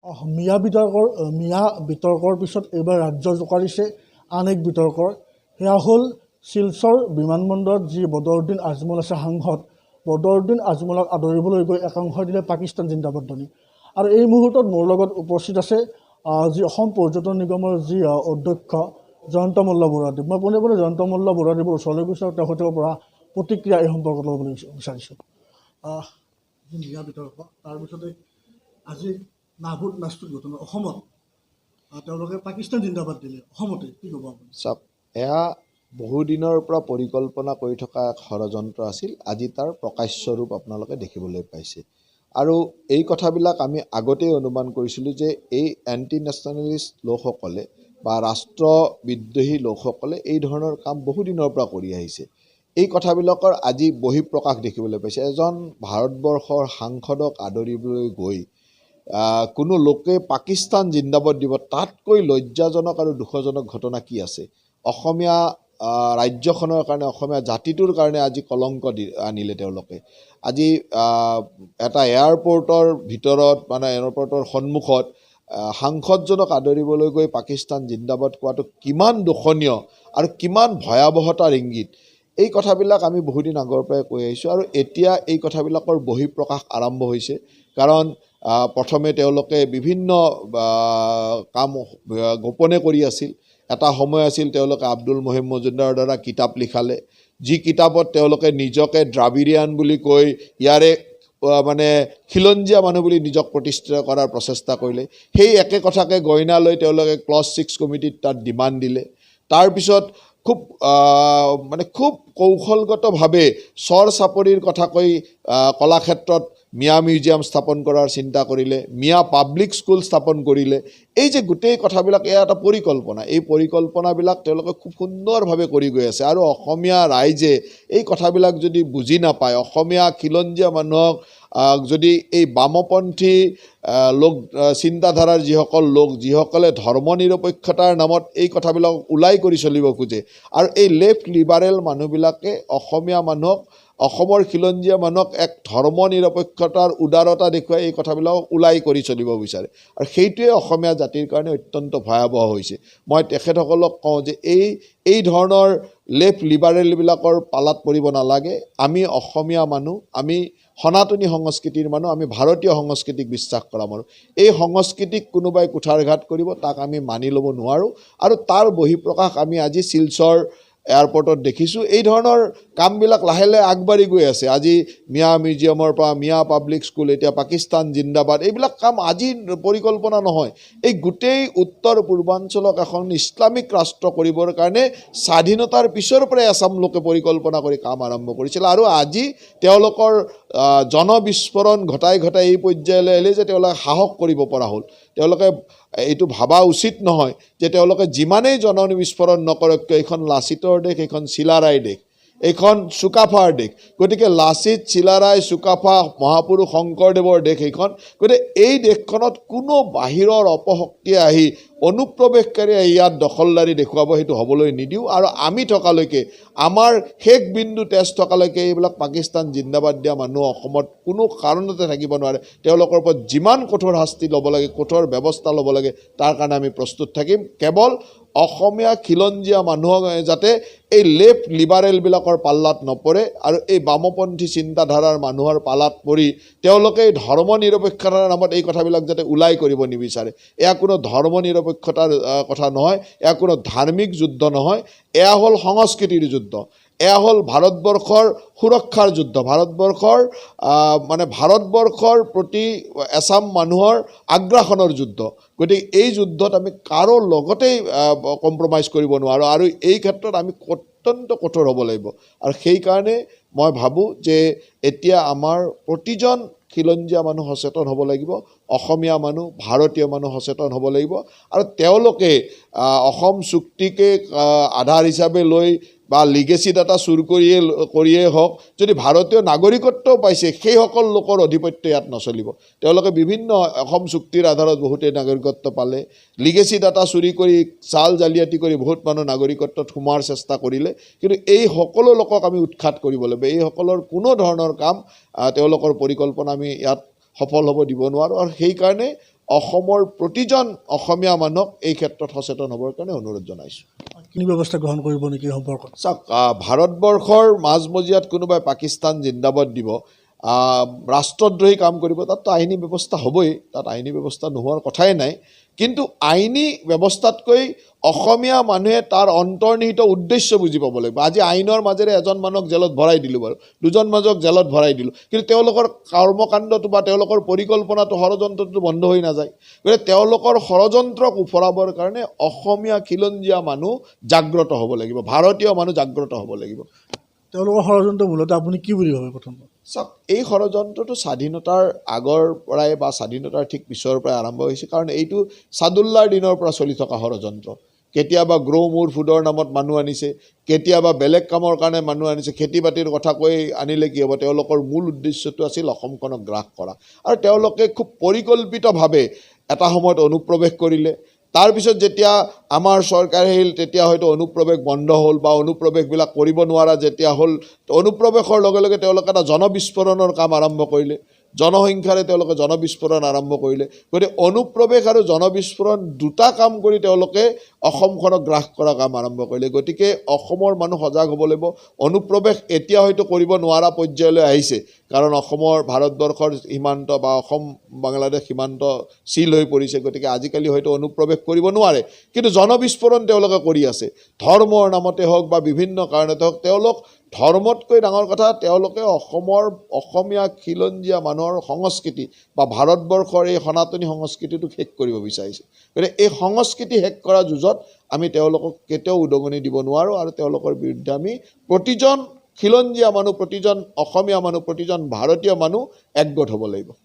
মিয়া বিতৰ্কৰ পিছত এইবাৰ ৰাজ্য জোকাৰিছে আন এক বিতৰ্কৰ। সেয়া হ'ল শিলচৰ বিমানবন্দৰত যি বদৰুদ্দিন আজমল আছে সাংসদ, বদৰুদ্দিন আজমলক আদৰিবলৈ গৈ একাংশই দিলে পাকিস্তান জিন্দাবাদ ধ্বনি। আৰু এই মুহূৰ্তত মোৰ লগত উপস্থিত আছে যি অসম পৰ্যটন নিগমৰ যি অধ্যক্ষ জয়ন্ত মল্ল বৰুৱাদেৱ। মই পোনে পোনে জয়ন্ত মল্ল বৰুৱাদেৱৰ ওচৰলৈ গৈছোঁ আৰু তেওঁ সৈতে পৰা প্ৰতিক্ৰিয়া এই সম্পৰ্কত ল'বলৈ বিচাৰিছোঁ। যি মিয়া বিতৰ্ক, তাৰপিছতে আজি নাভুত নাস্তুত ঘটনা অসমত তেওঁলোকে পাকিস্তান জিন্দাবাদ দিলে, অসমতে কি ক'ব আপুনি? চাওক, এয়া বহুদিনৰ পৰা পৰিকল্পনা কৰি থকা এক ষড়যন্ত্ৰ আছিল। আজি তাৰ প্ৰকাশ্য ৰূপ আপোনালোকে দেখিবলৈ পাইছে। আৰু এই কথাবিলাক আমি আগতেই অনুমান কৰিছিলোঁ যে এই এণ্টি নেশ্যনেলিষ্ট লোকসকলে বা ৰাষ্ট্ৰ বিদ্ৰোহী লোকসকলে এই ধৰণৰ কাম বহুদিনৰ পৰা কৰি আহিছে। এই কথাবিলাকৰ আজি বহিঃপ্ৰকাশ দেখিবলৈ পাইছে। এজন ভাৰতবৰ্ষৰ সাংসদক আদৰিবলৈ গৈ কোনো লোকে পাকিস্তান জিন্দাবাদ দিব, তাতকৈ লজ্জাজনক আৰু দুখজনক ঘটনা কি আছে? অসমীয়া ৰাজ্যখনৰ কাৰণে, অসমীয়া জাতিটোৰ কাৰণে আজি কলংক আনিলে তেওঁলোকে। আজি এটা এয়াৰপৰ্টৰ ভিতৰত মানে এয়াৰপৰ্টৰ সন্মুখত সাংসদজনক আদৰিবলৈ গৈ পাকিস্তান জিন্দাবাদ কোৱাটো কিমান দোষণীয় আৰু কিমান ভয়াৱহতাৰ ইংগিত, এই কথাবিলাক আমি বহুদিন আগৰ পৰাই কৈ আহিছোঁ। আৰু এতিয়া এই কথাবিলাকৰ বহিঃপ্ৰকাশ আৰম্ভ হৈছে। কাৰণ প্ৰথমে তেওঁলোকে বিভিন্ন কাম গোপনে কৰি আছিল। এটা সময় আছিল তেওঁলোকে আব্দুল মহিম মজুমদাৰৰ দ্বাৰা কিতাপ লিখালে, যি কিতাপত তেওঁলোকে নিজকে দ্ৰাবিড়িয়ান বুলি কৈ ইয়াৰে মানে খিলঞ্জীয়া মানুহ বুলি নিজক প্ৰতিষ্ঠিত কৰাৰ প্ৰচেষ্টা কৰিলে। সেই একে কথাকে গইনা লৈ তেওঁলোকে ক্লজ 6 কমিটিত তাত ডিমাণ্ড দিলে। তাৰপিছত খুব কৌশলগতভাৱে চৰ চাপৰিৰ কথা কৈ কলাক্ষেত্ৰত মিয়া মিউজিয়াম স্থাপন কৰাৰ চিন্তা কৰিলে, মিয়া পাব্লিক স্কুল স্থাপন কৰিলে। এই যে গোটেই কথাবিলাক, এয়া এটা পৰিকল্পনা। এই পৰিকল্পনাবিলাক তেওঁলোকে খুব সুন্দৰভাৱে কৰি গৈ আছে। আৰু অসমীয়া ৰাইজে এই কথাবিলাক যদি বুজি নাপায়, অসমীয়া খিলঞ্জীয়া মানুহক যদি এই বামপন্থী লোক চিন্তাধাৰাৰ যিসকল লোক, যিসকলে ধৰ্ম নিৰপেক্ষতাৰ নামত এই কথাবিলাকক ওলাই কৰি চলিব খোজে, আৰু এই লেফ্ট লিবাৰেল মানুহবিলাকে অসমীয়া মানুহক, অসমৰ খিলঞ্জীয়া মানুহক এক ধৰ্ম নিৰপেক্ষতাৰ উদাৰতা দেখুৱাই এই কথাবিলাকক ওলাই কৰি চলিব বিচাৰে। আৰু সেইটোৱে অসমীয়া জাতিৰ কাৰণে অত্যন্ত ভয়াৱহ হৈছে। মই তেখেতসকলক কওঁ যে এই ধৰণৰ লেফ্ট লিবাৰেলবিলাকৰ পালাত পৰিব নালাগে। আমি অসমীয়া মানুহ, আমি সনাতনী সংস্কৃতিৰ মানুহ, আমি ভাৰতীয় সংস্কৃতিক বিশ্বাস কৰা মানুহ। এই সংস্কৃতিক কোনোবাই কুঠাৰঘাত কৰিব, তাক আমি মানি ল'ব নোৱাৰোঁ। আৰু তাৰ বহিঃপ্ৰকাশ আমি আজি শিলচৰ এয়াৰপৰ্টত দেখিছোঁ। এই ধৰণৰ কামবিলাক লাহে লাহে আগবাঢ়ি গৈ আছে। আজি মিয়া মিউজিয়ামৰ পৰা মিয়া পাব্লিক স্কুল, এতিয়া পাকিস্তান জিন্দাবাদ, এইবিলাক কাম আজিৰ পৰিকল্পনা নহয়। এই গোটেই উত্তৰ পূৰ্বাঞ্চলক এখন ইছলামিক ৰাষ্ট্ৰ কৰিবৰ কাৰণে স্বাধীনতাৰ পিছৰ পৰাই এচাম লোকে পৰিকল্পনা কৰি কাম আৰম্ভ কৰিছিল। আৰু আজি তেওঁলোকৰ জনবিস্ফোৰণ ঘটাই এই পৰ্যায়লৈ আহিলে যে তেওঁলোকে সাহস কৰিব পৰা হ'ল। তেওঁলোকে এইটো ভাবা উচিত নহয় যে তেওঁলোকে যিমানেই জনবিস্ফোৰণ নকৰক কিয়, এইখন লাচিতৰ দেশ, এইখন চিলাৰায়ৰ দেশ, এইখন চুকাফাৰ দেশ। গতিকে লাচিত, চিলাৰায়, চুকাফা, মহাপুৰুষ শংকৰদেৱৰ দেশ এইখন। গতিকে এই দেশখনত কোনো বাহিৰৰ অপশক্তিয়ে আহি, অনুপ্ৰৱেশকাৰীয়ে ইয়াত দখলদাৰী দেখুৱাব, সেইটো হ'বলৈ নিদিওঁ। আৰু আমি থকালৈকে, আমাৰ শেষ বিন্দু তেজ থকালৈকে এইবিলাক পাকিস্তান জিন্দাবাদ দিয়া মানুহ অসমত কোনো কাৰণতে থাকিব নোৱাৰে। তেওঁলোকৰ ওপৰত যিমান কঠোৰ শাস্তি ল'ব লাগে, কঠোৰ ব্যৱস্থা ল'ব লাগে, তাৰ কাৰণে আমি প্ৰস্তুত থাকিম। কেৱল অসমীয়া খিলঞ্জীয়া মানুহক যাতে এই লেফ্ট লিবাৰেলবিলাকৰ পাল্লাত নপৰে, আৰু এই বামপন্থী চিন্তাধাৰাৰ মানুহৰ পাল্লাত পৰি তেওঁলোকে এই ধৰ্ম নিৰপেক্ষতাৰ নামত এই কথাবিলাক যাতে ওলাই কৰিব নিবিচাৰে। এয়া কোনো ধৰ্ম নিৰপেক্ষতাৰ কথা নহয়, এয়া কোনো ধাৰ্মিক যুদ্ধ নহয়, এয়া হ'ল সংস্কৃতিৰ যুদ্ধ। এয়া হ'ল ভাৰতবৰ্ষৰ সুৰক্ষাৰ যুদ্ধ, ভাৰতবৰ্ষৰ প্ৰতি এচাম মানুহৰ আগ্ৰাসনৰ যুদ্ধ। গতিকে এই যুদ্ধত আমি কাৰো লগতেই কম্প্ৰমাইজ কৰিব নোৱাৰোঁ। আৰু এই ক্ষেত্ৰত আমি অত্যন্ত কঠোৰ হ'ব লাগিব। আৰু সেইকাৰণে মই ভাবোঁ যে এতিয়া আমাৰ প্ৰতিজন খিলঞ্জীয়া মানুহ সচেতন হ'ব লাগিব, অসমীয়া মানুহ, ভাৰতীয় মানুহ সচেতন হ'ব লাগিব। আৰু তেওঁলোকে অসম চুক্তিকে আধাৰ হিচাপে লৈ বা লিগেচি ডাটা চুৰ কৰিয়েই হওক, যদি ভাৰতীয় নাগৰিকত্বও পাইছে, সেইসকল লোকৰ অধিপত্য ইয়াত নচলিব। তেওঁলোকে বিভিন্ন অসম চুক্তিৰ আধাৰত বহুতেই নাগৰিকত্ব পালে, লিগেচি ডাটা চুৰি কৰি, চাল জালিয়াতি কৰি বহুত মানুহ নাগৰিকত্বত সোমোৱাৰ চেষ্টা কৰিলে। কিন্তু এই সকলো লোকক আমি উৎখাত কৰিব লাগিব। এইসকলৰ কোনো ধৰণৰ কাম, তেওঁলোকৰ পৰিকল্পনা আমি ইয়াত সফল হ'ব দিব নোৱাৰোঁ। আৰু সেইকাৰণে অসমৰ প্ৰতিজন অসমীয়া মানুহক এই ক্ষেত্ৰত সচেতন হ'বৰ কাৰণে অনুৰোধ জনাইছোঁ। কি ব্যৱস্থা গ্ৰহণ কৰিব নেকি সম্পৰ্কত? চাওক, ভাৰতবৰ্ষৰ মাজমজিয়াত কোনোবাই পাকিস্তান জিন্দাবাদ দিব, ৰাষ্ট্ৰদ্ৰোহী কাম কৰিব, তাততো আইনী ব্যৱস্থা হ'বই, তাত আইনী ব্যৱস্থা নোহোৱাৰ কথাই নাই। কিন্তু আইনী ব্যৱস্থাতকৈ অসমীয়া মানুহে তাৰ অন্তৰ্নিহিত উদ্দেশ্য বুজি পাব লাগিব। আজি আইনৰ মাজেৰে এজন মানুহক জেলত ভৰাই দিলোঁ বাৰু, দুজন মানুহক জেলত ভৰাই দিলোঁ, কিন্তু তেওঁলোকৰ কৰ্মকাণ্ডটো বা তেওঁলোকৰ পৰিকল্পনাটো ষড়যন্ত্ৰটো বন্ধ হৈ নাযায়। গতিকে তেওঁলোকৰ ষড়যন্ত্ৰক উফৰাবৰ কাৰণে অসমীয়া খিলঞ্জীয়া মানুহ জাগ্ৰত হ'ব লাগিব, ভাৰতীয় মানুহ জাগ্ৰত হ'ব লাগিব। তেওঁলোকৰ ষড়যন্ত্ৰ মূলতে আপুনি কি বুলি ভাবে? প্ৰথম চাওক, এই ষড়যন্ত্ৰটো স্বাধীনতাৰ আগৰ পৰাই বা স্বাধীনতাৰ ঠিক পিছৰ পৰাই আৰম্ভ হৈছে, কাৰণ এইটো ছাদুল্লাৰ দিনৰ পৰা চলি থকা ষড়যন্ত্ৰ। কেতিয়াবা গ্ৰ' মোৰ ফুডৰ নামত মানুহ আনিছে, কেতিয়াবা বেলেগ কামৰ কাৰণে মানুহ আনিছে। খেতি বাতিৰ কথা কৈ আনিলে কি হ'ব? তেওঁলোকৰ মূল উদ্দেশ্যটো আছিল অসমখনক গ্ৰাস কৰা, আৰু তেওঁলোকে খুব পৰিকল্পিতভাৱে এটা সময়ত অনুপ্ৰৱেশ কৰিলে। তাৰপিছত যেতিয়া আমাৰ চৰকাৰ আহিল, তেতিয়া হয়তো অনুপ্ৰৱেশ বন্ধ হ'ল বা অনুপ্ৰৱেশবিলাক কৰিব নোৱাৰা যেতিয়া হ'ল, অনুপ্ৰৱেশৰ লগে লগে তেওঁলোকে এটা জনবিস্ফোৰণৰ কাম আৰম্ভ কৰিলে, জনসংখ্যাৰে তেওঁলোকে জনবিস্ফোৰণ আৰম্ভ কৰিলে। গতিকে অনুপ্ৰৱেশ আৰু জনবিস্ফোৰণ দুটা কাম কৰি তেওঁলোকে অসমখনক গ্ৰাস কৰা কাম আৰম্ভ কৰিলে। গতিকে অসমৰ মানুহ সজাগ হ'ব লাগিব। অনুপ্ৰৱেশ এতিয়া হয়তো কৰিব নোৱাৰা পৰ্যায়লৈ আহিছে, কাৰণ অসমৰ ভাৰতবৰ্ষৰ সীমান্ত বা অসম বাংলাদেশ সীমান্ত চিল হৈ পৰিছে। গতিকে আজিকালি হয়তো অনুপ্ৰৱেশ কৰিব নোৱাৰে, কিন্তু জনবিস্ফোৰণ তেওঁলোকে কৰি আছে, ধৰ্মৰ নামতে হওক বা বিভিন্ন কাৰণতে হওক। তেওঁলোক ধৰ্মতকৈ ডাঙৰ কথা, তেওঁলোকে অসমীয়া খিলঞ্জীয়া মানুহৰ সংস্কৃতি বা ভাৰতবৰ্ষৰ এই সনাতনী সংস্কৃতিটোক শেষ কৰিব বিচাৰিছে। গতিকে এই সংস্কৃতি শেষ কৰা যুঁজত আমি তেওঁলোকক কেতিয়াও উদগনি দিব নোৱাৰোঁ, আৰু তেওঁলোকৰ বিৰুদ্ধে আমি প্ৰতিজন খিলঞ্জীয়া মানুহ, প্ৰতিজন অসমীয়া মানুহ, প্ৰতিজন ভাৰতীয় মানুহ একগোট হ'ব লাগিব।